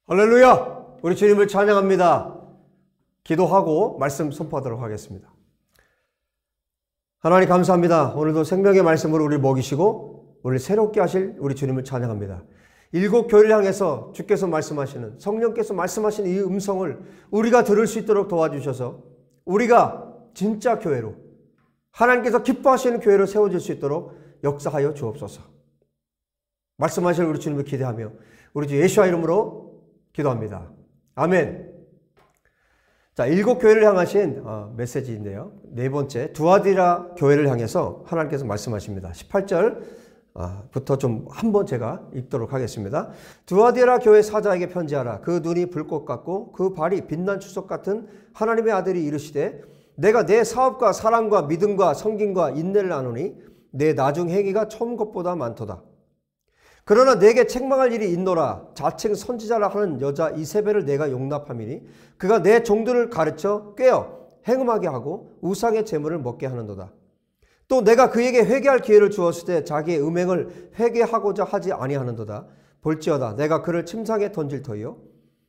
할렐루야! 우리 주님을 찬양합니다. 기도하고 말씀 선포하도록 하겠습니다. 하나님 감사합니다. 오늘도 생명의 말씀으로 우리를 먹이시고 우리를 새롭게 하실 우리 주님을 찬양합니다. 일곱 교회를 향해서 주께서 말씀하시는, 성령께서 말씀하시는 이 음성을 우리가 들을 수 있도록 도와주셔서 우리가 진짜 교회로, 하나님께서 기뻐하시는 교회로 세워질 수 있도록 역사하여 주옵소서. 말씀하실 우리 주님을 기대하며 우리 주 예수와 이름으로 기도합니다. 아멘. 자, 일곱 교회를 향하신 메시지인데요. 네 번째, 두아디라 교회를 향해서 하나님께서 말씀하십니다. 18절부터 좀 한번 제가 읽도록 하겠습니다. 두아디라 교회 사자에게 편지하라. 그 눈이 불꽃 같고 그 발이 빛난 추석 같은 하나님의 아들이 이르시되, 내가 내 사업과 사랑과 믿음과 성김과 인내를 아노니 내 나중 행위가 처음 것보다 많도다. 그러나 내게 책망할 일이 있노라. 자칭 선지자라 하는 여자 이세벨을 내가 용납함이니 그가 내 종들을 가르쳐 꿰어 행음하게 하고 우상의 제물을 먹게 하는도다. 또 내가 그에게 회개할 기회를 주었을 때 자기의 음행을 회개하고자 하지 아니하는도다. 볼지어다 내가 그를 침상에 던질 터이요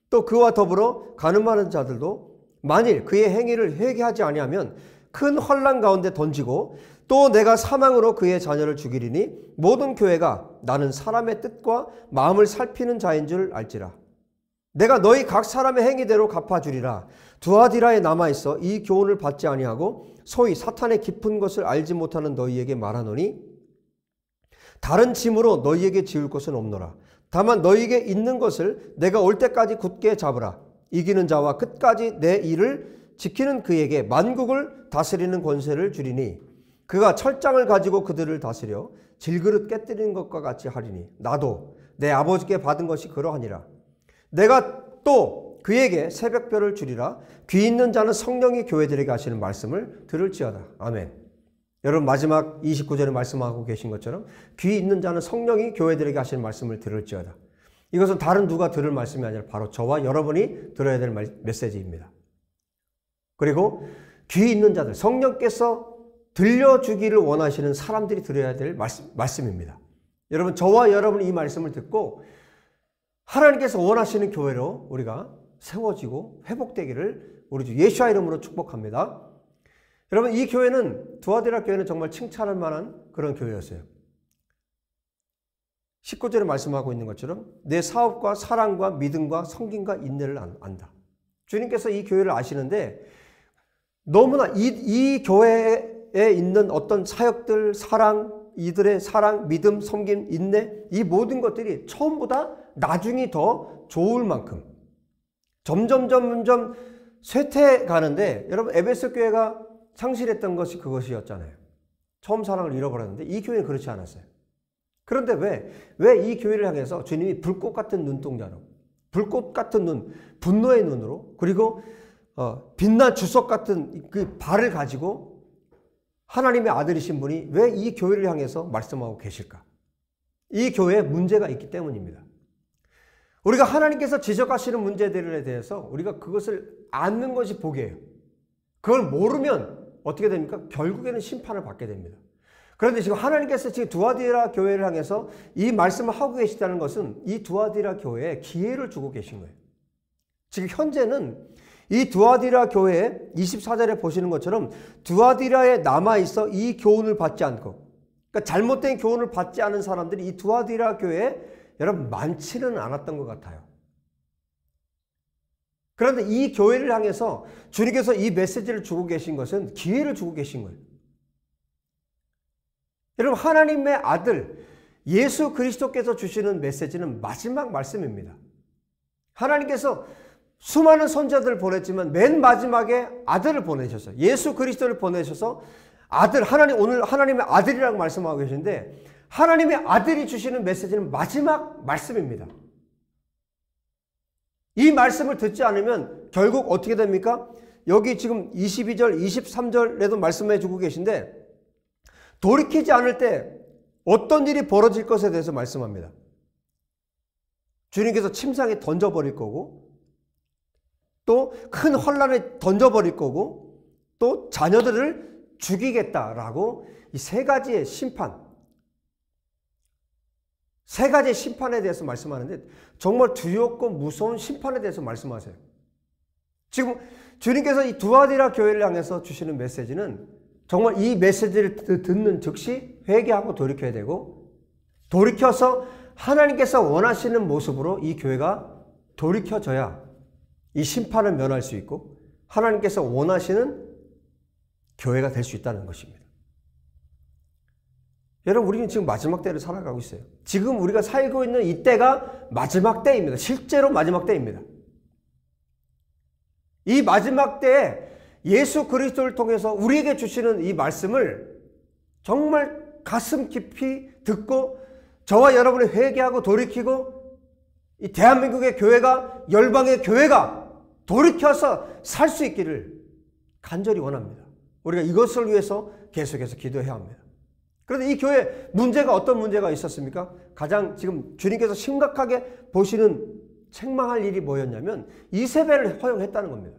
또 그와 더불어 가늠하는 자들도 만일 그의 행위를 회개하지 아니하면 큰 환난 가운데 던지고, 또 내가 사망으로 그의 자녀를 죽이리니 모든 교회가 나는 사람의 뜻과 마음을 살피는 자인 줄 알지라. 내가 너희 각 사람의 행위대로 갚아주리라. 두아디라에 남아있어 이 교훈을 받지 아니하고 소위 사탄의 깊은 것을 알지 못하는 너희에게 말하노니, 다른 짐으로 너희에게 지울 것은 없노라. 다만 너희에게 있는 것을 내가 올 때까지 굳게 잡으라. 이기는 자와 끝까지 내 일을 지키는 그에게 만국을 다스리는 권세를 주리니 그가 철장을 가지고 그들을 다스려 질그릇 깨뜨리는 것과 같이 하리니 나도 내 아버지께 받은 것이 그러하니라. 내가 또 그에게 새벽별을 주리라. 귀 있는 자는 성령이 교회들에게 하시는 말씀을 들을지어다. 아멘. 여러분, 마지막 29절에 말씀하고 계신 것처럼 귀 있는 자는 성령이 교회들에게 하시는 말씀을 들을지어다. 이것은 다른 누가 들을 말씀이 아니라 바로 저와 여러분이 들어야 될 메시지입니다. 그리고 귀 있는 자들, 성령께서 들려주기를 원하시는 사람들이 들어야 될 말씀입니다. 여러분, 저와 여러분이 이 말씀을 듣고 하나님께서 원하시는 교회로 우리가 세워지고 회복되기를 우리 주 예수와 이름으로 축복합니다. 여러분, 이 교회는, 두아디라 교회는 정말 칭찬할 만한 그런 교회였어요. 19절에 말씀하고 있는 것처럼 내 사업과 사랑과 믿음과 성김과 인내를 안다. 주님께서 이 교회를 아시는데 너무나 이 교회에 있는 어떤 사역들, 사랑, 이들의 사랑, 믿음, 섬김, 인내, 이 모든 것들이 처음보다 나중이 더 좋을 만큼 점점 쇠퇴 가는데, 여러분, 에베소 교회가 상실했던 것이 그것이었잖아요. 처음 사랑을 잃어버렸는데 이 교회는 그렇지 않았어요. 그런데 왜 이 교회를 향해서 주님이 불꽃 같은 눈동자로, 불꽃 같은 눈, 분노의 눈으로, 그리고 빛난 주석 같은 그 발을 가지고 하나님의 아들이신 분이 왜 이 교회를 향해서 말씀하고 계실까? 이 교회에 문제가 있기 때문입니다. 우리가 하나님께서 지적하시는 문제들에 대해서 우리가 그것을 아는 것이 복이에요. 그걸 모르면 어떻게 됩니까? 결국에는 심판을 받게 됩니다. 그런데 지금 하나님께서 지금 두아디라 교회를 향해서 이 말씀을 하고 계시다는 것은 이 두아디라 교회에 기회를 주고 계신 거예요. 지금 현재는 이 두아디라 교회에 24절에 보시는 것처럼 두아디라에 남아있어 이 교훈을 받지 않고, 그러니까 잘못된 교훈을 받지 않은 사람들이 이 두아디라 교회에 여러분 많지는 않았던 것 같아요. 그런데 이 교회를 향해서 주님께서 이 메시지를 주고 계신 것은 기회를 주고 계신 거예요. 여러분, 하나님의 아들 예수 그리스도께서 주시는 메시지는 마지막 말씀입니다. 하나님께서 수많은 선지자들을 보냈지만 맨 마지막에 아들을 보내셨어요. 예수 그리스도를 보내셔서 아들, 오늘 하나님의 아들이라고 말씀하고 계신데, 하나님의 아들이 주시는 메시지는 마지막 말씀입니다. 이 말씀을 듣지 않으면 결국 어떻게 됩니까? 여기 지금 22절, 23절에도 말씀해 주고 계신데, 돌이키지 않을 때 어떤 일이 벌어질 것에 대해서 말씀합니다. 주님께서 침상에 던져버릴 거고, 또 큰 환난에 던져버릴 거고, 또 자녀들을 죽이겠다라고 이 세 가지의 심판, 세 가지 심판에 대해서 말씀하는데 정말 두렵고 무서운 심판에 대해서 말씀하세요. 지금 주님께서 이 두아디라 교회를 향해서 주시는 메시지는 정말 이 메시지를 듣는 즉시 회개하고 돌이켜야 되고, 돌이켜서 하나님께서 원하시는 모습으로 이 교회가 돌이켜져야 이 심판을 면할 수 있고 하나님께서 원하시는 교회가 될 수 있다는 것입니다. 여러분, 우리는 지금 마지막 때를 살아가고 있어요. 지금 우리가 살고 있는 이 때가 마지막 때입니다. 실제로 마지막 때입니다. 이 마지막 때에 예수 그리스도를 통해서 우리에게 주시는 이 말씀을 정말 가슴 깊이 듣고 저와 여러분이 회개하고 돌이키고 이 대한민국의 교회가, 열방의 교회가 돌이켜서 살 수 있기를 간절히 원합니다. 우리가 이것을 위해서 계속해서 기도해야 합니다. 그런데 이 교회 문제가 어떤 문제가 있었습니까? 가장 지금 주님께서 심각하게 보시는 책망할 일이 뭐였냐면 이세벨을 허용했다는 겁니다.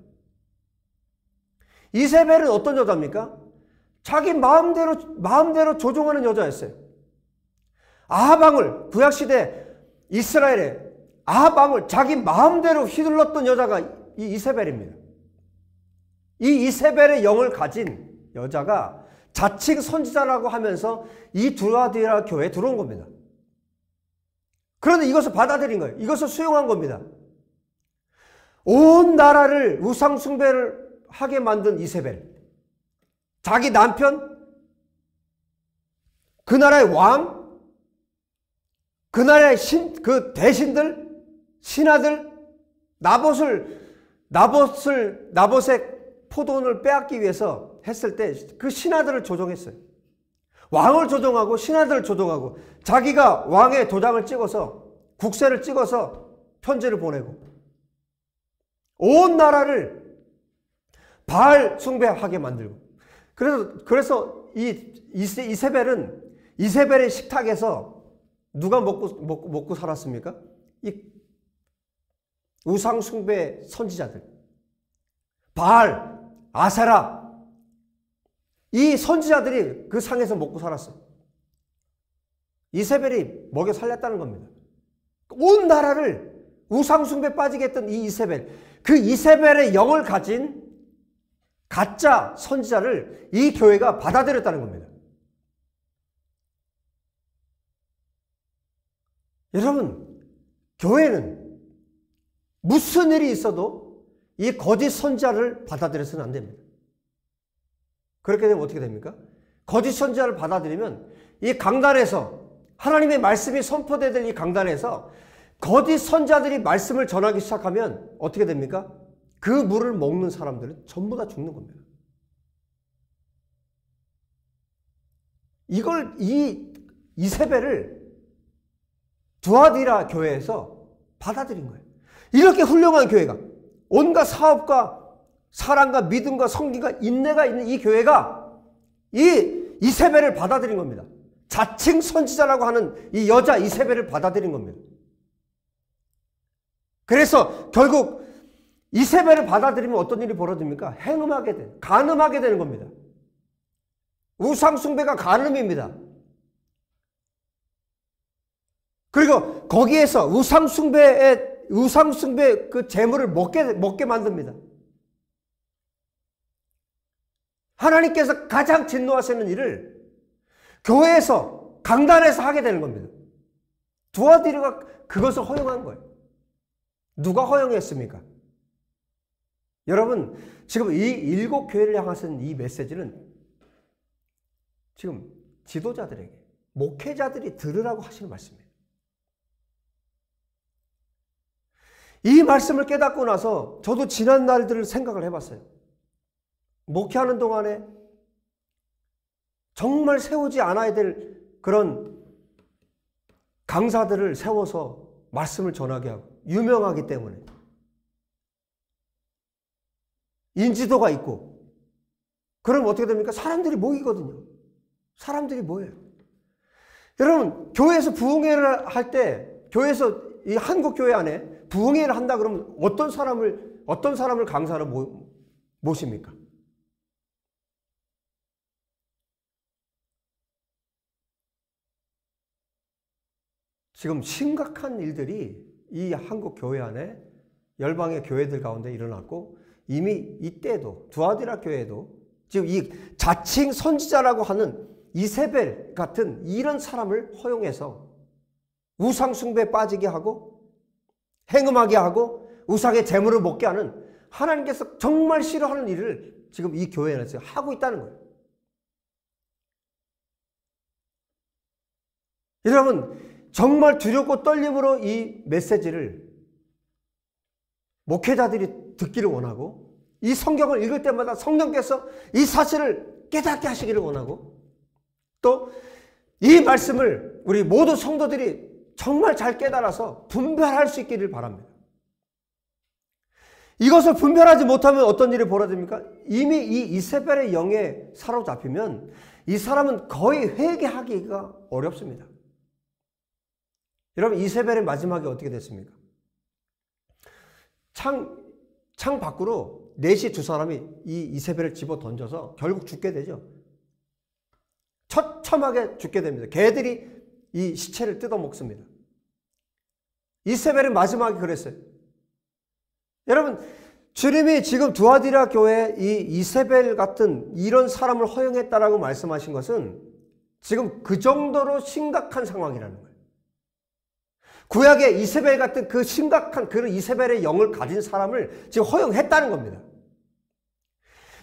이세벨은 어떤 여자입니까? 자기 마음대로 조종하는 여자였어요. 아하방을, 구약시대 이스라엘에 아하방을 자기 마음대로 휘둘렀던 여자가 이 이세벨입니다. 이 이세벨의 영을 가진 여자가 자칭 선지자라고 하면서 이 두아디라 교회에 들어온 겁니다. 그런데 이것을 받아들인 거예요. 이것을 수용한 겁니다. 온 나라를 우상 숭배를 하게 만든 이세벨, 자기 남편, 그 나라의 왕, 그 나라의 그 대신들, 신하들, 나봇의 포도원을 빼앗기 위해서 했을 때 그 신하들을 조종했어요. 왕을 조종하고 신하들을 조종하고 자기가 왕의 도장을 찍어서, 국세를 찍어서 편지를 보내고 온 나라를 바알 숭배하게 만들고, 그래서 이세벨의 식탁에서 누가 먹고 살았습니까? 이 우상 숭배 선지자들, 바알, 아세라, 이 선지자들이 그 상에서 먹고 살았어요. 이세벨이 먹여 살렸다는 겁니다. 온 나라를 우상 숭배에 빠지게 했던 이 이세벨, 그 이세벨의 영을 가진 가짜 선지자를 이 교회가 받아들였다는 겁니다. 여러분, 교회는 무슨 일이 있어도 이 거짓 선지자를 받아들여서는 안 됩니다. 그렇게 되면 어떻게 됩니까? 거짓 선지자를 받아들이면 이 강단에서, 하나님의 말씀이 선포되는 이 강단에서 거짓 선지자들이 말씀을 전하기 시작하면 어떻게 됩니까? 그 물을 먹는 사람들은 전부 다 죽는 겁니다. 이 이세벨을 두아디라 교회에서 받아들인 거예요. 이렇게 훌륭한 교회가, 온갖 사업과 사랑과 믿음과 성기가 인내가 있는 이 교회가 이 이세벨을 받아들인 겁니다. 자칭 선지자라고 하는 이 여자 이세벨을 받아들인 겁니다. 그래서 결국 이세벨을 받아들이면 어떤 일이 벌어집니까? 간음하게 되는 겁니다. 우상숭배가 간음입니다. 그리고 거기에서 우상숭배 그 재물을 먹게 만듭니다. 하나님께서 가장 진노하시는 일을 교회에서, 강단에서 하게 되는 겁니다. 두아디라가 그것을 허용한 거예요. 누가 허용했습니까? 여러분, 지금 이 7 교회를 향하신 이 메시지는 지금 지도자들에게, 목회자들이 들으라고 하시는 말씀이에요. 이 말씀을 깨닫고 나서 저도 지난 날들을 생각을 해봤어요. 목회하는 동안에 정말 세우지 않아야 될 그런 강사들을 세워서 말씀을 전하게 하고, 유명하기 때문에 인지도가 있고, 그러면 어떻게 됩니까? 사람들이 모이거든요. 사람들이 모여요. 여러분, 교회에서 부흥회를 할 때, 교회에서 이 한국 교회 안에 부흥회를 한다 그러면 어떤 사람을 강사로 모십니까? 지금 심각한 일들이 이 한국 교회 안에 열방의 교회들 가운데 일어났고, 이미 이때도 두아디라 교회도 지금 이 자칭 선지자라고 하는 이세벨 같은 이런 사람을 허용해서 우상 숭배에 빠지게 하고 행음하게 하고 우상의 재물을 먹게 하는, 하나님께서 정말 싫어하는 일을 지금 이 교회 안에서 하고 있다는 거예요. 여러분, 정말 두렵고 떨림으로 이 메시지를 목회자들이 듣기를 원하고, 이 성경을 읽을 때마다 성령께서 이 사실을 깨닫게 하시기를 원하고, 또 이 말씀을 우리 모두 성도들이 정말 잘 깨달아서 분별할 수 있기를 바랍니다. 이것을 분별하지 못하면 어떤 일이 벌어집니까? 이미 이 이세벨의 영에 사로잡히면 이 사람은 거의 회개하기가 어렵습니다. 여러분, 이세벨의 마지막이 어떻게 됐습니까? 창 밖으로 넷이 두 사람이 이 이세벨을 집어 던져서 결국 죽게 되죠. 처참하게 죽게 됩니다. 개들이 이 시체를 뜯어 먹습니다. 이세벨의 마지막이 그랬어요. 여러분, 주님이 지금 두아디라 교회에 이 이세벨 같은 이런 사람을 허용했다라고 말씀하신 것은 지금 그 정도로 심각한 상황이라는 거예요. 구약의 이세벨 같은 그 심각한 그런 이세벨의 영을 가진 사람을 지금 허용했다는 겁니다.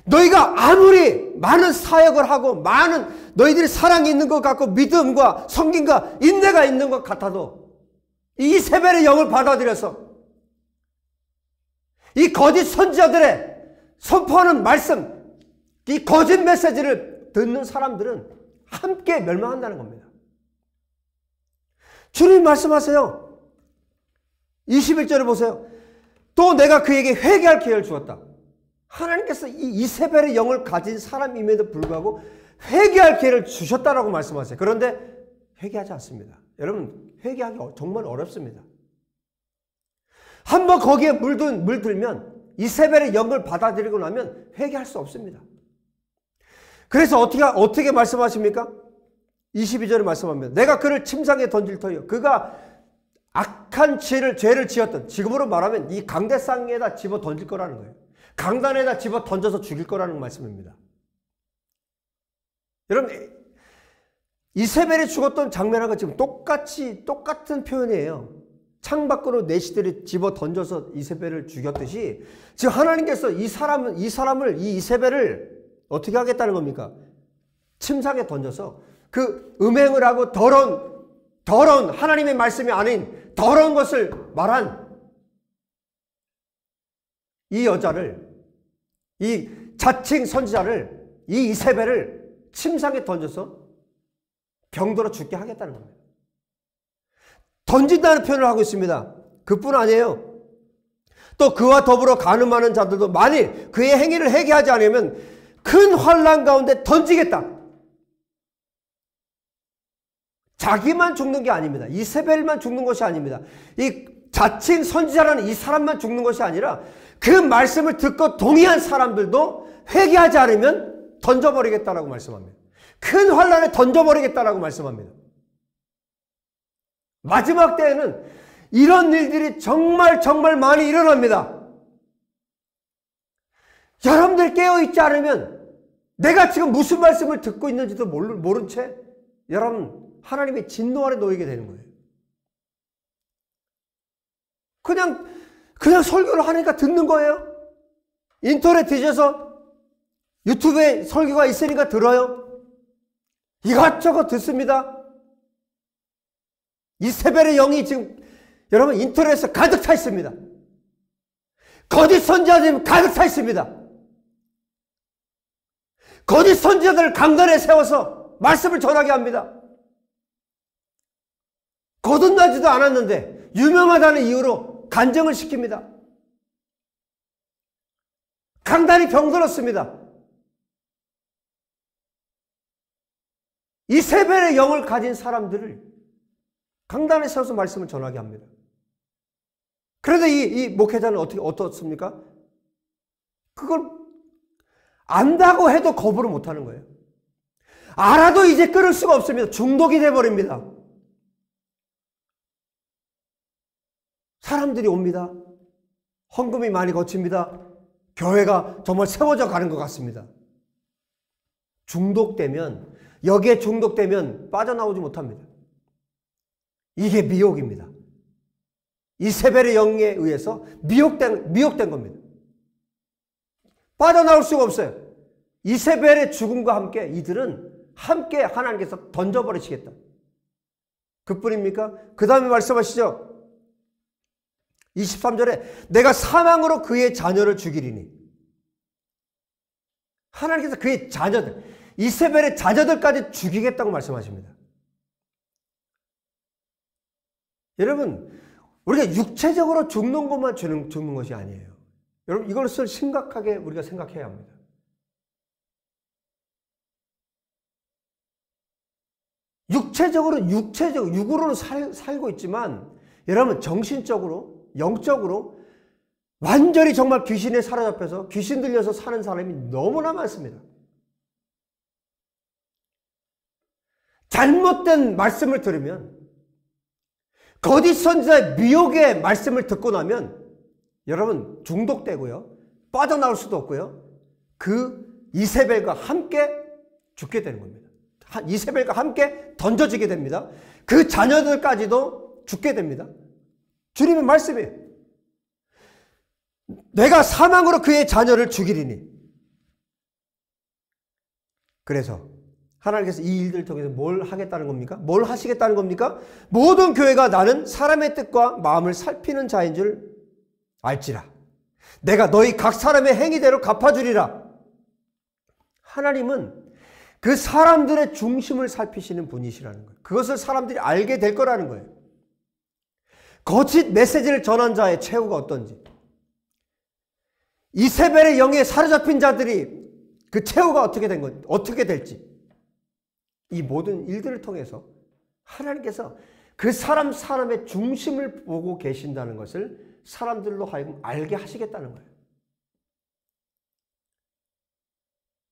너희가 아무리 많은 사역을 하고 많은 너희들이 사랑이 있는 것 같고 믿음과 섬김과 인내가 있는 것 같아도 이 이세벨의 영을 받아들여서 이 거짓 선지자들의 선포하는 말씀, 이 거짓 메시지를 듣는 사람들은 함께 멸망한다는 겁니다. 주님 말씀하세요. 21절을 보세요. 또 내가 그에게 회개할 기회를 주었다. 하나님께서 이 이세벨의 영을 가진 사람임에도 불구하고 회개할 기회를 주셨다라고 말씀하세요. 그런데 회개하지 않습니다. 여러분, 회개하기 정말 어렵습니다. 한번 거기에 물들면 이세벨의 영을 받아들이고 나면 회개할 수 없습니다. 그래서 어떻게 말씀하십니까? 22절에 말씀합니다. 내가 그를 침상에 던질 터이요. 그가 악한 죄를 지었던, 지금으로 말하면 이 강대상에다 집어 던질 거라는 거예요. 강단에다 집어 던져서 죽일 거라는 말씀입니다. 여러분, 이세벨이 죽었던 장면하고 지금 똑같은 표현이에요. 창밖으로 내시들이 집어 던져서 이세벨을 죽였듯이 지금 하나님께서 이 이세벨을 어떻게 하겠다는 겁니까? 침상에 던져서 그 음행을 하고 더러운 하나님의 말씀이 아닌 더러운 것을 말한 이 여자를, 이 자칭 선지자를, 이 이세벨을 침상에 던져서 병들어 죽게 하겠다는 겁니다. 던진다는 표현을 하고 있습니다. 그뿐 아니에요. 또 그와 더불어 간음하는 자들도 만일 그의 행위를 회개하지 않으면 큰 환난 가운데 던지겠다. 자기만 죽는 게 아닙니다. 이세벨만 죽는 것이 아닙니다. 이 자칭 선지자라는 이 사람만 죽는 것이 아니라 그 말씀을 듣고 동의한 사람들도 회개하지 않으면 던져버리겠다라고 말씀합니다. 큰 환난에 던져버리겠다라고 말씀합니다. 마지막 때에는 이런 일들이 정말 많이 일어납니다. 여러분들 깨어있지 않으면 내가 지금 무슨 말씀을 듣고 있는지도 모른 채 여러분 하나님의 진노 아래 놓이게 되는 거예요. 그냥 설교를 하니까 듣는 거예요. 인터넷 뒤져서 유튜브에 설교가 있으니까 들어요. 이것저것 듣습니다. 이세벨의 영이 지금 여러분 인터넷에 가득 차 있습니다. 거짓 선지자들 가득 차 있습니다. 거짓 선지자들을 강단에 세워서 말씀을 전하게 합니다. 거듭나지도 않았는데 유명하다는 이유로 간증을 시킵니다. 강단이 병들었습니다. 이세벨의 영을 가진 사람들을 강단에 세워서 말씀을 전하게 합니다. 그런데 이 목회자는 어떻습니까? 그걸 안다고 해도 거부를 못하는 거예요. 알아도 이제 끊을 수가 없습니다. 중독이 돼버립니다. 사람들이 옵니다. 헌금이 많이 거칩니다. 교회가 정말 세워져 가는 것 같습니다. 여기에 중독되면 빠져나오지 못합니다. 이게 미혹입니다. 이세벨의 영에 의해서 미혹된 겁니다. 빠져나올 수가 없어요. 이세벨의 죽음과 함께 이들은 함께 하나님께서 던져버리시겠다. 그뿐입니까? 그 다음에 말씀하시죠. 23절에 내가 사망으로 그의 자녀를 죽이리니. 하나님께서 그의 자녀들, 이세벨의 자녀들까지 죽이겠다고 말씀하십니다. 여러분, 우리가 육체적으로 죽는 것만 죽는 것이 아니에요. 여러분, 이것을 심각하게 우리가 생각해야 합니다. 육으로는 살고 있지만, 여러분, 정신적으로, 영적으로 완전히 정말 귀신에 사로잡혀서 귀신 들려서 사는 사람이 너무나 많습니다. 잘못된 말씀을 들으면, 거짓 선지자의 미혹의 말씀을 듣고 나면 여러분 중독되고요. 빠져나올 수도 없고요. 그 이세벨과 함께 죽게 되는 겁니다. 이세벨과 함께 던져지게 됩니다. 그 자녀들까지도 죽게 됩니다. 주님의 말씀이에요. 내가 사망으로 그의 자녀를 죽이리니. 그래서 하나님께서 이 일들을 통해서 뭘 하겠다는 겁니까? 뭘 하시겠다는 겁니까? 모든 교회가 나는 사람의 뜻과 마음을 살피는 자인 줄 알지라. 내가 너희 각 사람의 행위대로 갚아주리라. 하나님은 그 사람들의 중심을 살피시는 분이시라는 거예요. 그것을 사람들이 알게 될 거라는 거예요. 거짓 메시지를 전한 자의 최후가 어떤지, 이세벨의 영에 사로잡힌 자들이 그 최후가 어떻게 된 건지, 어떻게 될지, 이 모든 일들을 통해서 하나님께서 그 사람의 중심을 보고 계신다는 것을 사람들로 하여금 알게 하시겠다는 거예요.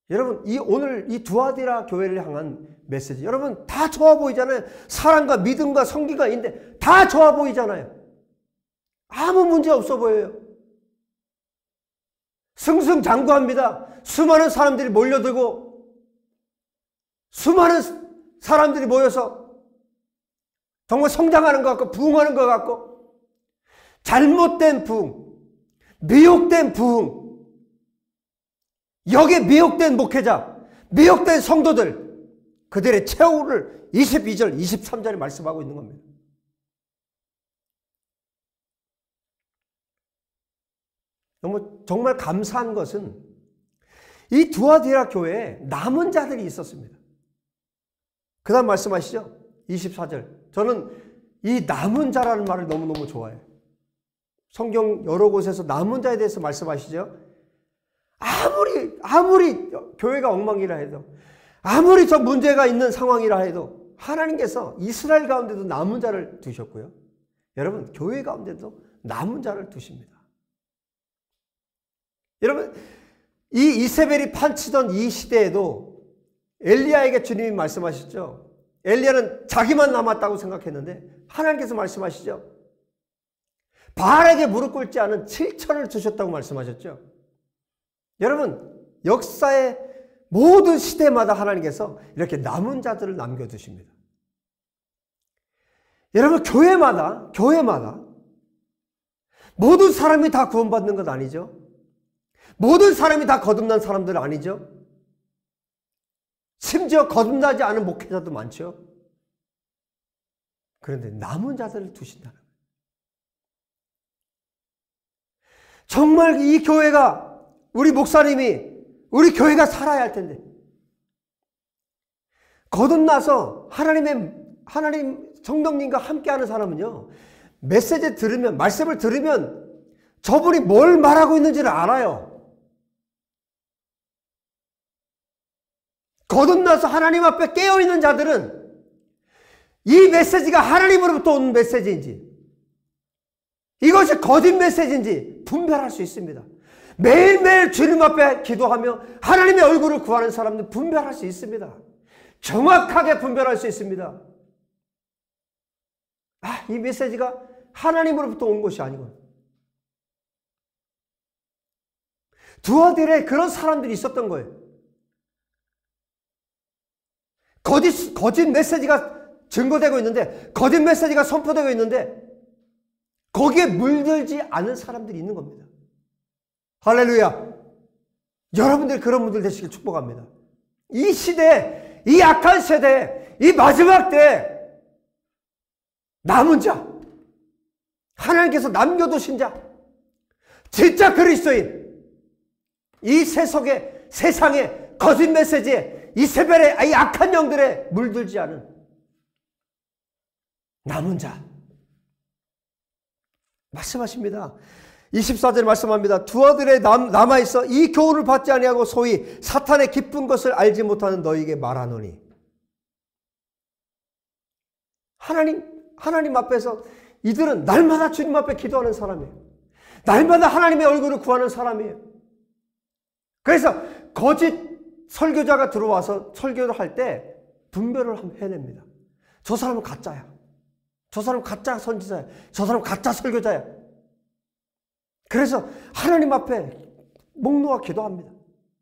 여러분, 오늘 이 두아디라 교회를 향한 메시지, 여러분 다 좋아 보이잖아요. 사랑과 믿음과 성기가 있는데 다 좋아 보이잖아요. 아무 문제 없어 보여요. 승승장구합니다. 수많은 사람들이 몰려들고 수많은 사람들이 모여서 정말 성장하는 것 같고 부흥하는 것 같고, 잘못된 부흥, 미혹된 부흥, 여기에 미혹된 목회자, 미혹된 성도들, 그들의 최후를 22절, 23절에 말씀하고 있는 겁니다. 너무 정말 감사한 것은 이 두아디라 교회에 남은 자들이 있었습니다. 그 다음 말씀하시죠. 24절. 저는 이 남은 자라는 말을 너무너무 좋아해요. 성경 여러 곳에서 남은 자에 대해서 말씀하시죠. 아무리 교회가 엉망이라 해도, 아무리 저 문제가 있는 상황이라 해도 하나님께서 이스라엘 가운데도 남은 자를 두셨고요. 여러분, 교회 가운데도 남은 자를 두십니다. 여러분, 이 이세벨이 판치던 이 시대에도 엘리야에게 주님이 말씀하셨죠. 엘리야는 자기만 남았다고 생각했는데 하나님께서 말씀하시죠. 바알에게 무릎 꿇지 않은 7천을 두셨다고 말씀하셨죠. 여러분, 역사의 모든 시대마다 하나님께서 이렇게 남은 자들을 남겨두십니다. 여러분, 교회마다 모든 사람이 다 구원받는 것 아니죠. 모든 사람이 다 거듭난 사람들 아니죠. 심지어 거듭나지 않은 목회자도 많죠. 그런데 남은 자들을 두신다는 거예요. 정말 이 교회가, 우리 목사님이, 우리 교회가 살아야 할 텐데, 거듭나서 하나님 성령님과 함께하는 사람은요, 메시지 들으면, 말씀을 들으면 저분이 뭘 말하고 있는지를 알아요. 거듭나서 하나님 앞에 깨어있는 자들은 이 메시지가 하나님으로부터 온 메시지인지, 이것이 거짓 메시지인지 분별할 수 있습니다. 매일매일 주님 앞에 기도하며 하나님의 얼굴을 구하는 사람들 분별할 수 있습니다. 정확하게 분별할 수 있습니다. 이 메시지가 하나님으로부터 온 것이 아니고 두아딜에 그런 사람들이 있었던 거예요. 거짓 메시지가 증거되고 있는데, 거짓 메시지가 선포되고 있는데 거기에 물들지 않은 사람들이 있는 겁니다. 할렐루야. 여러분들 그런 분들 되시길 축복합니다. 이 시대, 이 악한 세대, 이 마지막 때 남은 자, 하나님께서 남겨두신 자, 진짜 그리스도인, 이 세상의 거짓 메시지에, 이세벨의 이 악한 영들에 물들지 않은 남은 자 말씀하십니다. 24절 말씀합니다. 두아들에 남아있어 이 교훈을 받지 아니하고 소위 사탄의 기쁜 것을 알지 못하는 너희에게 말하노니. 하나님 앞에서 이들은 날마다 주님 앞에 기도하는 사람이에요. 날마다 하나님의 얼굴을 구하는 사람이에요. 그래서 거짓 설교자가 들어와서 설교를 할 때 분별을 해냅니다. 저 사람은 가짜야. 저 사람은 가짜 선지자야. 저 사람은 가짜 설교자야. 그래서 하나님 앞에 목 놓아 기도합니다.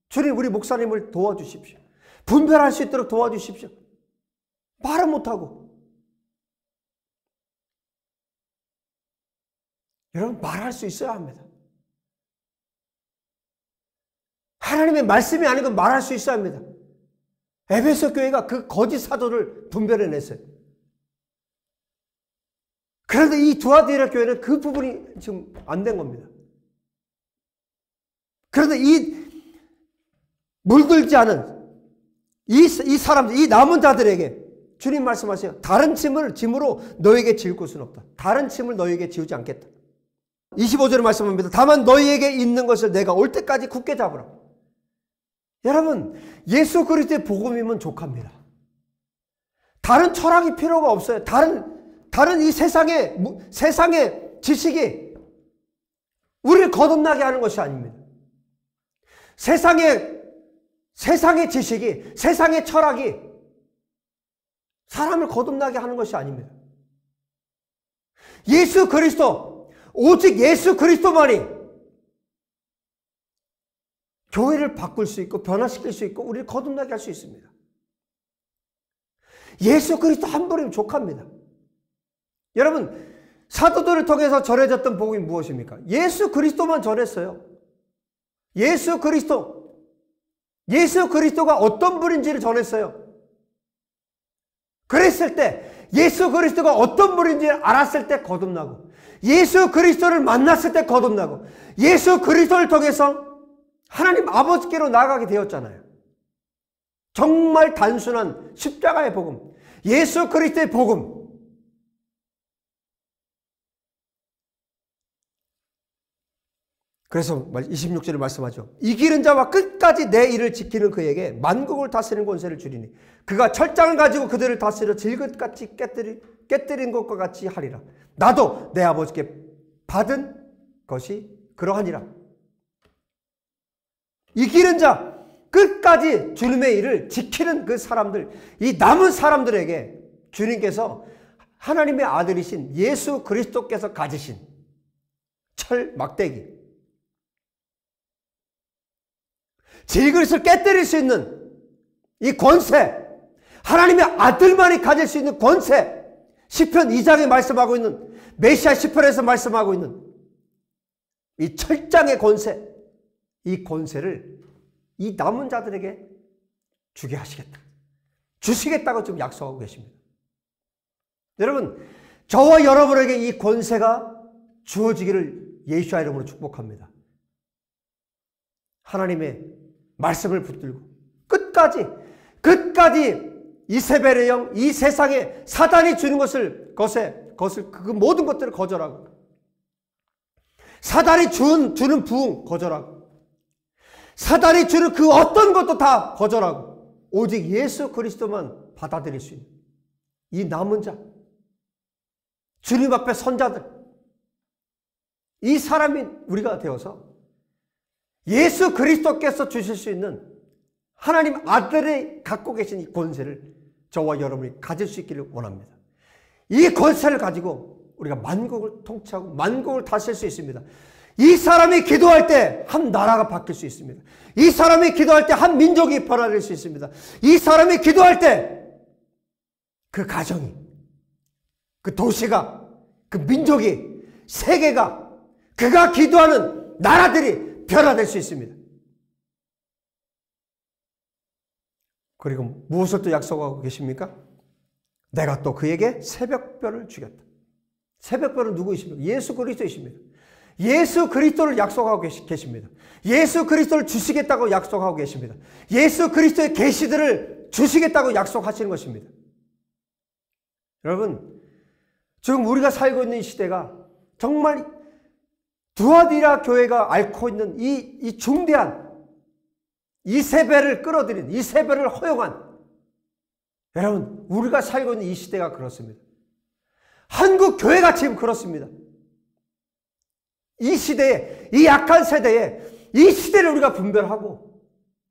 주님, 우리 목사님을 도와주십시오. 분별할 수 있도록 도와주십시오. 말은 못하고. 여러분, 말할 수 있어야 합니다. 하나님의 말씀이 아니고 말할 수 있어야 합니다. 에베소 교회가 그 거짓 사도를 분별해냈어요. 그런데 이 두아디라 교회는 그 부분이 지금 안 된 겁니다. 그런데 이 물들지 않은 이 사람들, 이 남은 자들에게 주님 말씀하세요. 다른 짐으로 너에게 지을 것은 없다. 다른 짐을 너에게 지우지 않겠다. 25절에 말씀합니다. 다만 너희에게 있는 것을 내가 올 때까지 굳게 잡으라. 여러분, 예수 그리스도의 복음이면 족합니다. 다른 철학이 필요가 없어요. 다른 이 세상의 지식이 우리를 거듭나게 하는 것이 아닙니다. 세상의 지식이, 세상의 철학이 사람을 거듭나게 하는 것이 아닙니다. 예수 그리스도, 오직 예수 그리스도만이 교회를 바꿀 수 있고 변화시킬 수 있고 우리를 거듭나게 할 수 있습니다. 예수 그리스도 한 분이면 족합니다. 여러분, 사도들을 통해서 전해졌던 복음이 무엇입니까? 예수 그리스도만 전했어요. 예수 그리스도가 어떤 분인지를 전했어요. 그랬을 때 예수 그리스도가 어떤 분인지를 알았을 때 거듭나고, 예수 그리스도를 만났을 때 거듭나고, 예수 그리스도를 통해서 하나님 아버지께로 나아가게 되었잖아요. 정말 단순한 십자가의 복음, 예수 그리스도의 복음. 그래서 26절에 말씀하죠. 이기는 자와 끝까지 내 일을 지키는 그에게 만국을 다스리는 권세를 주리니 그가 철장을 가지고 그들을 다스려 질것같이 깨뜨린 것과 같이 하리라. 나도 내 아버지께 받은 것이 그러하니라. 이기는 자, 끝까지 주님의 일을 지키는 그 사람들, 이 남은 사람들에게 주님께서 하나님의 아들이신 예수 그리스도께서 가지신 철 막대기, 질그릇을 깨뜨릴 수 있는 이 권세, 하나님의 아들만이 가질 수 있는 권세, 시편 2장에 말씀하고 있는, 메시아 시편에서 말씀하고 있는 이 철장의 권세, 이 권세를 이 남은 자들에게 주게 하시겠다, 주시겠다고 지금 약속하고 계십니다. 여러분, 저와 여러분에게 이 권세가 주어지기를 예수의 이름으로 축복합니다. 하나님의 말씀을 붙들고 끝까지 이세벨의 영, 이 세상에 사단이 주는 것을 그 모든 것들을 거절하고, 사단이 주는 부흥 거절하고, 사단이 주는 그 어떤 것도 다 거절하고 오직 예수 그리스도만 받아들일 수 있는 이 남은 자, 주님 앞에 선자들, 이 사람이 우리가 되어서 예수 그리스도께서 주실 수 있는 하나님 아들이 갖고 계신 이 권세를 저와 여러분이 가질 수 있기를 원합니다. 이 권세를 가지고 우리가 만국을 통치하고 만국을 다스릴 수 있습니다. 이 사람이 기도할 때 한 나라가 바뀔 수 있습니다. 이 사람이 기도할 때 한 민족이 변화될 수 있습니다. 이 사람이 기도할 때 그 가정이, 그 도시가, 그 민족이, 세계가, 그가 기도하는 나라들이 변화될 수 있습니다. 그리고 무엇을 또 약속하고 계십니까? 내가 또 그에게 새벽별을 주겠다. 새벽별은 누구이십니까? 예수 그리스도이십니다. 예수 그리스도를 약속하고 계십니다. 예수 그리스도를 주시겠다고 약속하고 계십니다. 예수 그리스도의 계시들을 주시겠다고 약속하시는 것입니다. 여러분, 지금 우리가 살고 있는 이 시대가 정말 두아디라 교회가 앓고 있는 이 중대한 이 세배를 끌어들인, 이 세배를 허용한, 여러분, 우리가 살고 있는 이 시대가 그렇습니다. 한국 교회가 지금 그렇습니다. 이 시대에, 이 약한 세대에 이 시대를 우리가 분별하고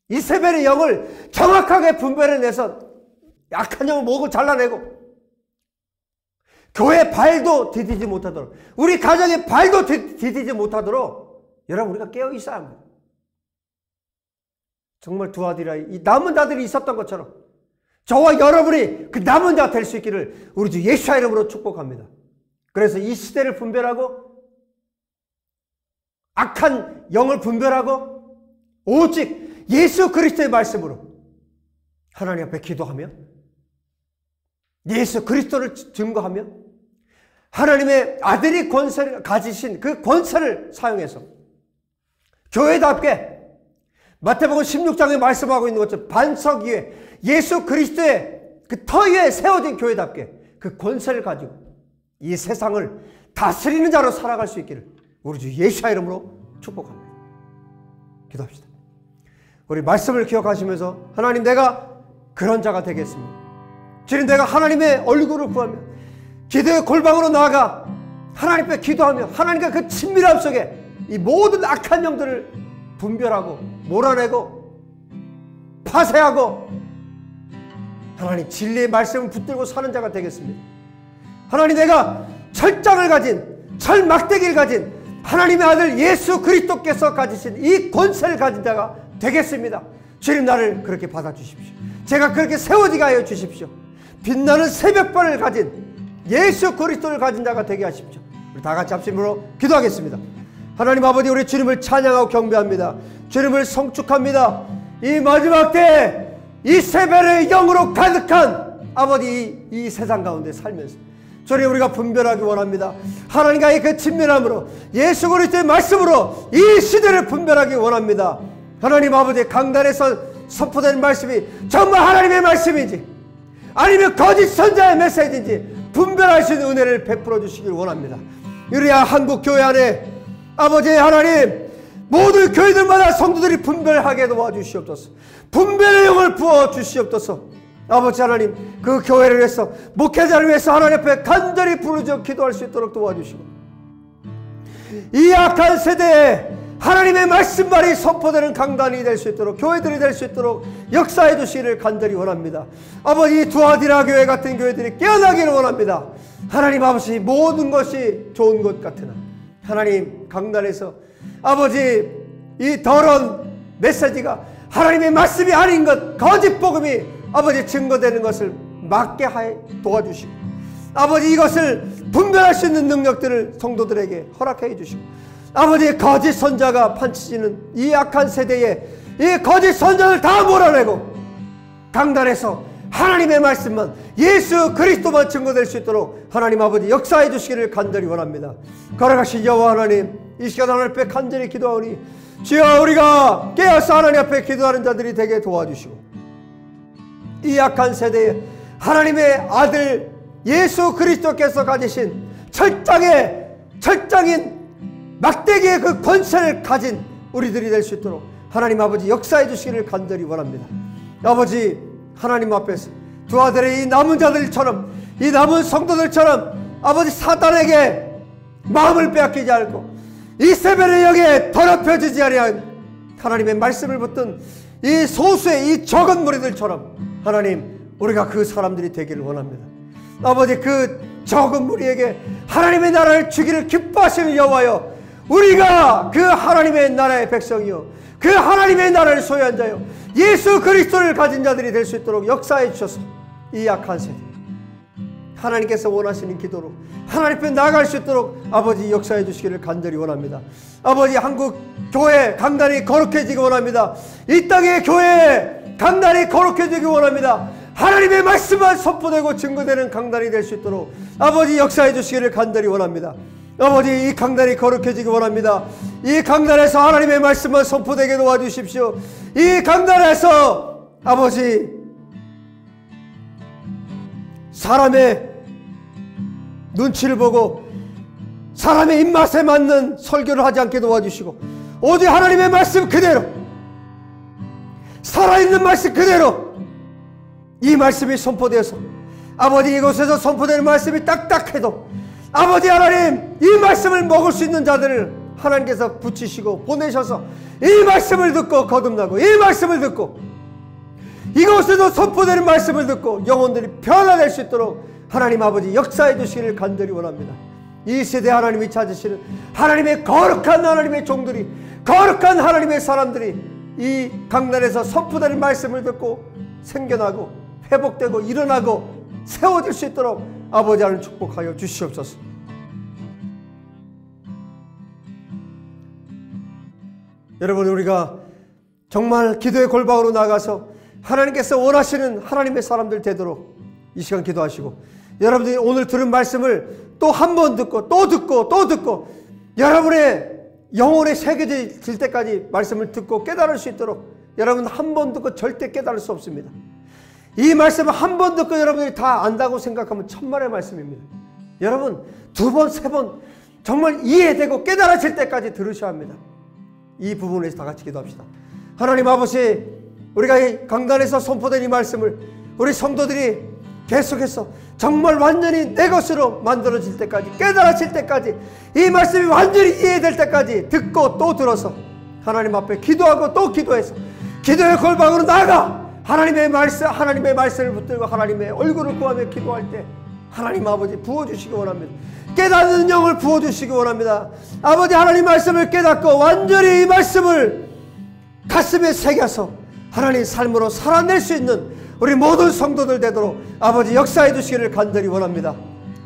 이 세배의 영을 정확하게 분별해내서 약한 영을 목을 잘라내고 교회 발도 디디지 못하도록, 우리 가정의 발도 디디지 못하도록 여러분 우리가 깨어 있어야 합니다. 정말 두아디라 이 남은 자들이 있었던 것처럼 저와 여러분이 그 남은 자가 될 수 있기를 우리 주 예수와 이름으로 축복합니다. 그래서 이 시대를 분별하고 악한 영을 분별하고 오직 예수 그리스도의 말씀으로 하나님 앞에 기도하며 예수 그리스도를 증거하며 하나님의 아들이 권세를 가지신 그 권세를 사용해서 교회답게 마태복음 16장에 말씀하고 있는 것처럼 반석 위에 예수 그리스도의 그 터 위에 세워진 교회답게 그 권세를 가지고 이 세상을 다스리는 자로 살아갈 수 있기를 우리 주 예수의 이름으로 축복합니다. 기도합시다. 우리 말씀을 기억하시면서 하나님, 내가 그런 자가 되겠습니다. 주님, 내가 하나님의 얼굴을 구하며 기도의 골방으로 나아가 하나님 앞에 기도하며 하나님과 그 친밀함 속에 이 모든 악한 영들을 분별하고 몰아내고 파쇄하고 하나님 진리의 말씀을 붙들고 사는 자가 되겠습니다. 하나님, 내가 철장을 가진, 철막대기를 가진 하나님의 아들 예수 그리스도께서 가지신 이 권세를 가진 자가 되겠습니다. 주님, 나를 그렇게 받아주십시오. 제가 그렇게 세워지게 하여 주십시오. 빛나는 새벽별을 가진 예수 그리스도를 가진 자가 되게 하십시오. 우리 다 같이 합심으로 기도하겠습니다. 하나님 아버지, 우리 주님을 찬양하고 경배합니다. 주님을 성축합니다. 이 마지막 때 이 세배의 영으로 가득한 아버지 이 세상 가운데 살면서 주님, 우리가 분별하기 원합니다. 하나님과의 그 친밀함으로 예수 그리스도의 말씀으로 이 시대를 분별하기 원합니다. 하나님 아버지, 강단에서 선포된 말씀이 정말 하나님의 말씀인지 아니면 거짓 선자의 메시지인지 분별할 수 있는 은혜를 베풀어 주시길 원합니다. 우리 한국 교회 안에 아버지 하나님, 모든 교회들마다 성도들이 분별하게 도와주시옵소서. 분별의 영을 부어 주시옵소서. 아버지 하나님, 그 교회를 위해서, 목회자를 위해서 하나님 앞에 간절히 부르짖어 기도할 수 있도록 도와주시고, 이 악한 세대에 하나님의 말씀만이 선포되는 강단이 될 수 있도록, 교회들이 될 수 있도록 역사해 주시기를 간절히 원합니다. 아버지, 두아디라 교회 같은 교회들이 깨어나기를 원합니다. 하나님 아버지, 모든 것이 좋은 것 같으나 하나님 강단에서 아버지 이 더러운 메시지가 하나님의 말씀이 아닌 것, 거짓 복음이 아버지 증거되는 것을 막게 하여 도와주시고, 아버지 이것을 분별할 수 있는 능력들을 성도들에게 허락해 주시고, 아버지 거짓 선자가 판치지는 이 악한 세대에 이 거짓 선자를 다 몰아내고 강단에서 하나님의 말씀만, 예수 그리스도만 증거될 수 있도록 하나님 아버지 역사해 주시기를 간절히 원합니다. 걸어가신 여호와 하나님, 이 시간 하나님 앞에 간절히 기도하오니 주여, 우리가 깨어서 하나님 앞에 기도하는 자들이 되게 도와주시고, 이 악한 세대에 하나님의 아들 예수 그리스도께서 가지신 철장인 막대기의 그 권세를 가진 우리들이 될 수 있도록 하나님 아버지 역사해 주시기를 간절히 원합니다. 아버지, 하나님 앞에서 두 아들의 이 남은 자들처럼, 이 남은 성도들처럼 아버지 사단에게 마음을 빼앗기지 않고 이 세배의 영에 더럽혀지지 아니한 하나님의 말씀을 붙든 이 소수의 이 적은 무리들처럼 하나님, 우리가 그 사람들이 되기를 원합니다. 아버지, 그 적은 무리에게 하나님의 나라를 주기를 기뻐하시는 여호와여, 우리가 그 하나님의 나라의 백성이요 그 하나님의 나라를 소유한 자요 예수 그리스도를 가진 자들이 될 수 있도록 역사해 주셔서 이 약한 세대 하나님께서 원하시는 기도로 하나님 앞에 나아갈 수 있도록 아버지 역사해 주시기를 간절히 원합니다. 아버지, 한국 교회 강단이 거룩해지기 원합니다. 이 땅의 교회 강단이 거룩해지기 원합니다. 하나님의 말씀만 선포되고 증거되는 강단이 될 수 있도록 아버지 역사해 주시기를 간절히 원합니다. 아버지, 이 강단이 거룩해지기 원합니다. 이 강단에서 하나님의 말씀만 선포되게 도와주십시오. 이 강단에서 아버지 사람의 눈치를 보고 사람의 입맛에 맞는 설교를 하지 않게 도와주시고 오직 하나님의 말씀 그대로, 살아있는 말씀 그대로 이 말씀이 선포되어서 아버지 이곳에서 선포되는 말씀이 딱딱해도 아버지 하나님 이 말씀을 먹을 수 있는 자들을 하나님께서 붙이시고 보내셔서 이 말씀을 듣고 거듭나고 이 말씀을 듣고 이곳에도 선포되는 말씀을 듣고 영혼들이 변화될 수 있도록 하나님 아버지 역사해 주시기를 간절히 원합니다. 이 세대 하나님이 찾으시는 하나님의 거룩한 하나님의 종들이, 거룩한 하나님의 사람들이 이 강단에서 선포되는 말씀을 듣고 생겨나고 회복되고 일어나고 세워질 수 있도록 아버지 하나님 축복하여 주시옵소서. 여러분, 우리가 정말 기도의 골방으로 나가서 하나님께서 원하시는 하나님의 사람들 되도록 이 시간 기도하시고, 여러분들이 오늘 들은 말씀을 또 한 번 듣고 또 듣고 또 듣고 여러분의 영혼에 새겨질 때까지 말씀을 듣고 깨달을 수 있도록, 여러분 한 번 듣고 절대 깨달을 수 없습니다. 이 말씀을 한 번 듣고 여러분들이 다 안다고 생각하면 천만의 말씀입니다. 여러분 두 번, 세 번 정말 이해되고 깨달아질 때까지 들으셔야 합니다. 이 부분에서 다 같이 기도합시다. 하나님 아버지, 우리가 이 강단에서 선포된 이 말씀을 우리 성도들이 계속해서 정말 완전히 내 것으로 만들어질 때까지, 깨달아질 때까지, 이 말씀이 완전히 이해될 때까지 듣고 또 들어서 하나님 앞에 기도하고 또 기도해서 기도의 골방으로 나아가 하나님의 말씀을 붙들고 하나님의 얼굴을 구하며 기도할 때 하나님 아버지 부어주시기 원합니다. 깨닫는 영을 부어주시기 원합니다. 아버지, 하나님 말씀을 깨닫고 완전히 이 말씀을 가슴에 새겨서 하나님 삶으로 살아낼 수 있는 우리 모든 성도들 되도록 아버지 역사해 주시기를 간절히 원합니다.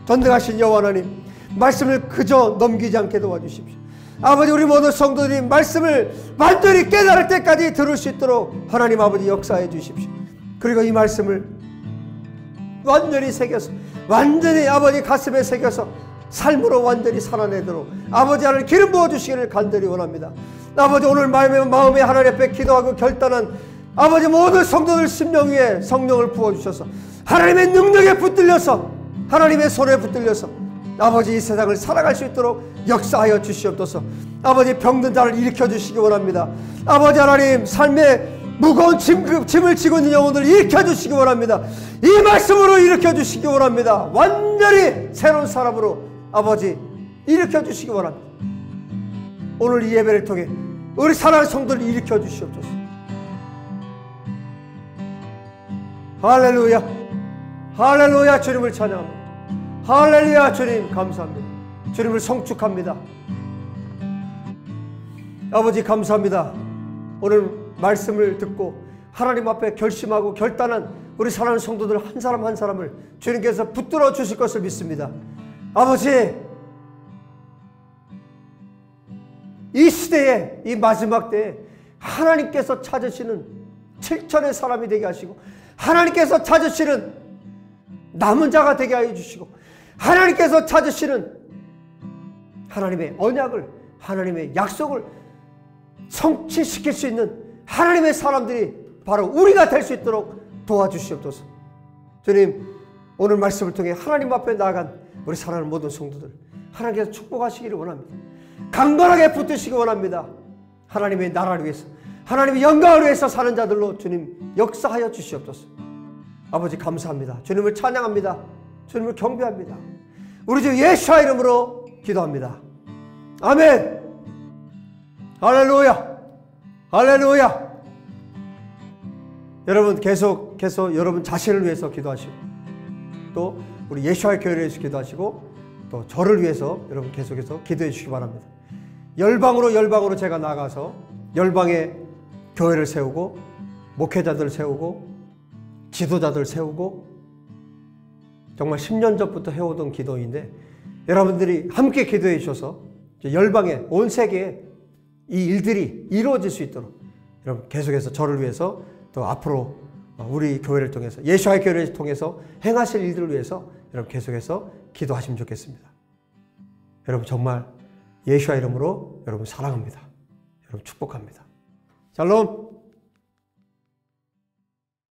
전능하신 여호와 하나님, 말씀을 그저 넘기지 않게 도와주십시오. 아버지, 우리 모든 성도들이 말씀을 완전히 깨달을 때까지 들을 수 있도록 하나님 아버지 역사해 주십시오. 그리고 이 말씀을 완전히 새겨서, 완전히 아버지 가슴에 새겨서 삶으로 완전히 살아내도록 아버지 하나님 기름 부어주시기를 간절히 원합니다. 아버지, 오늘 마음에 하나님 앞에 기도하고 결단한 아버지 모든 성도들 심령 위에 성령을 부어주셔서 하나님의 능력에 붙들려서, 하나님의 손에 붙들려서 아버지 이 세상을 살아갈 수 있도록 역사하여 주시옵소서. 아버지, 병든 자를 일으켜 주시기 원합니다. 아버지 하나님, 삶의 무거운 짐을 지고 있는 영혼들을 일으켜 주시기 원합니다. 이 말씀으로 일으켜 주시기 원합니다. 완전히 새로운 사람으로 아버지 일으켜 주시기 원합니다. 오늘 이 예배를 통해 우리 사랑하는 성도를 일으켜 주시옵소서. 할렐루야, 할렐루야. 주님을 찬양합니다. 할렐루야. 주님 감사합니다. 주님을 성축합니다. 아버지 감사합니다. 오늘 말씀을 듣고 하나님 앞에 결심하고 결단한 우리 사랑하는 성도들 한 사람 한 사람을 주님께서 붙들어 주실 것을 믿습니다. 아버지, 이 시대에, 이 마지막 때에 하나님께서 찾으시는 7천의 사람이 되게 하시고, 하나님께서 찾으시는 남은 자가 되게 하여 주시고, 하나님께서 찾으시는 하나님의 언약을, 하나님의 약속을 성취시킬 수 있는 하나님의 사람들이 바로 우리가 될 수 있도록 도와주시옵소서. 주님, 오늘 말씀을 통해 하나님 앞에 나아간 우리 사랑하는 모든 성도들 하나님께서 축복하시기를 원합니다. 강건하게 붙드시기 원합니다. 하나님의 나라를 위해서, 하나님의 영광을 위해서 사는 자들로 주님 역사하여 주시옵소서. 아버지 감사합니다. 주님을 찬양합니다. 주님을 경배합니다. 우리 주 예수와 이름으로 기도합니다. 아멘. 할렐루야, 할렐루야. 여러분 계속해서 여러분 자신을 위해서 기도하시고 또 우리 예수와의 교회를 위해서 기도하시고 또 저를 위해서 여러분 계속해서 기도해 주시기 바랍니다. 열방으로 제가 나가서 열방의 교회를 세우고 목회자들 세우고 지도자들 세우고 정말 10년 전부터 해오던 기도인데 여러분들이 함께 기도해 주셔서 열방에 온 세계에 이 일들이 이루어질 수 있도록 여러분 계속해서 저를 위해서 또 앞으로 우리 교회를 통해서 예수와의 교회를 통해서 행하실 일들을 위해서 여러분 계속해서 기도하시면 좋겠습니다. 여러분 정말 예수와 이름으로 여러분 사랑합니다. 여러분 축복합니다. 샬롬.